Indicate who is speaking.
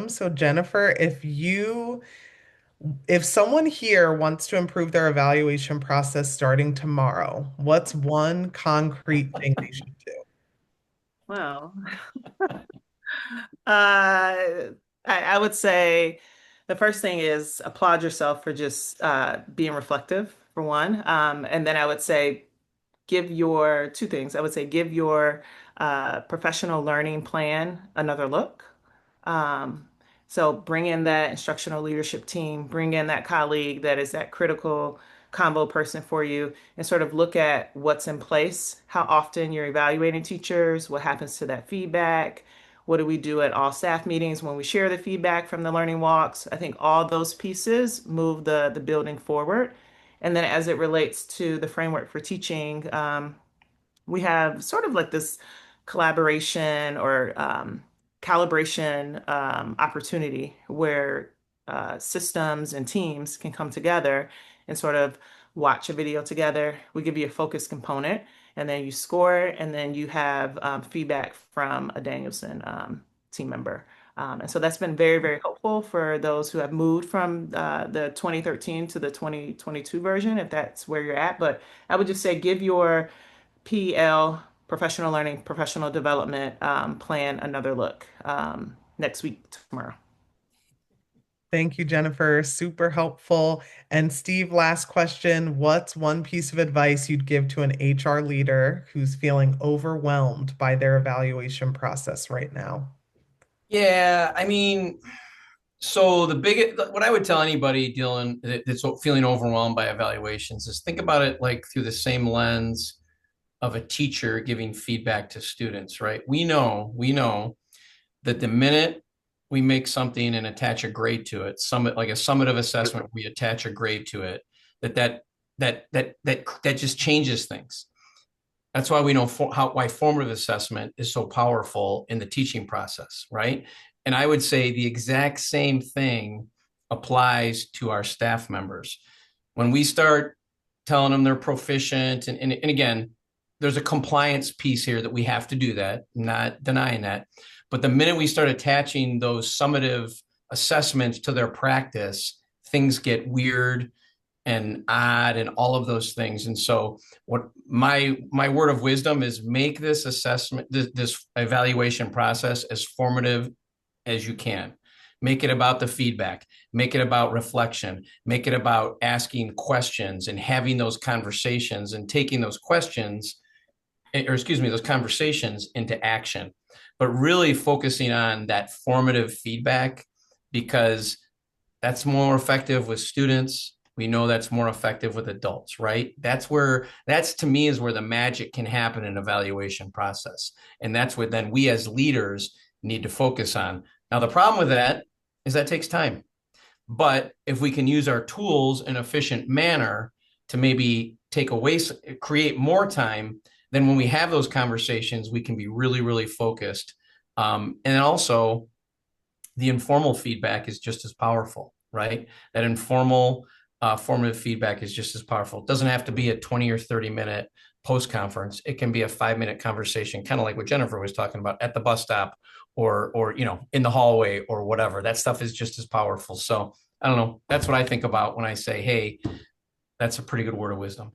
Speaker 1: wisdom. So Jennifer, if someone here wants to improve their evaluation process starting tomorrow, what's one concrete thing they should do?
Speaker 2: Well, I would say the first thing is applaud yourself for just being reflective, for one. And then I would say give your two things. I would say give your professional learning plan another look. Um, so bring in that instructional leadership team, bring in that colleague that is that critical convo person for you, and sort of look at what's in place, how often you're evaluating teachers, what happens to that feedback, what do we do at all staff meetings when we share the feedback from the learning walks. I think all those pieces move the building forward. And then as it relates to the framework for teaching, we have sort of like this collaboration or calibration opportunity where systems and teams can come together and sort of watch a video together. We give you a focus component, and then you score it, and then you have feedback from a Danielson team member. And so that's been very, very helpful for those who have moved from the 2013 to the 2022 version, if that's where you're at. But I would just say give your PL, professional learning, professional development plan another look next week, tomorrow.
Speaker 1: Thank you, Jennifer. Super helpful. And Steve, last question. What's one piece of advice you'd give to an HR leader who's feeling overwhelmed by their evaluation process right now?
Speaker 3: Yeah, I mean, so what I would tell anybody that's feeling overwhelmed by evaluations is think about it like through the same lens of a teacher giving feedback to students, right? We know that the minute we make something and attach a grade to it, like a summative assessment, we attach a grade to it, that just changes things. That's why we know why formative assessment is so powerful in the teaching process, right? And I would say the exact same thing applies to our staff members. When we start telling them they're proficient, and again, there's a compliance piece here that we have to do that, not denying that. But the minute we start attaching those summative assessments to their practice, things get weird and odd and all of those things. And so what my word of wisdom is, make this assessment, this evaluation process as formative as you can. Make it about the feedback, make it about reflection, make it about asking questions and having those conversations and taking those questions, or excuse me, those conversations into action, but really focusing on that formative feedback, because that's more effective with students. We know that's more effective with adults, right? That's to me is where the magic can happen in evaluation process. And that's what then we as leaders need to focus on. Now, the problem with that is that takes time. But if we can use our tools in an efficient manner to maybe create more time, then when we have those conversations, we can be really, really focused. And also, the informal feedback is just as powerful, right? That informal formative feedback is just as powerful. It doesn't have to be a 20 or 30-minute post conference. It can be a 5-minute conversation, kind of like what Jennifer was talking about at the bus stop or in the hallway or whatever. That stuff is just as powerful. So I don't know. That's what I think about when I say, hey, that's a pretty good word of wisdom.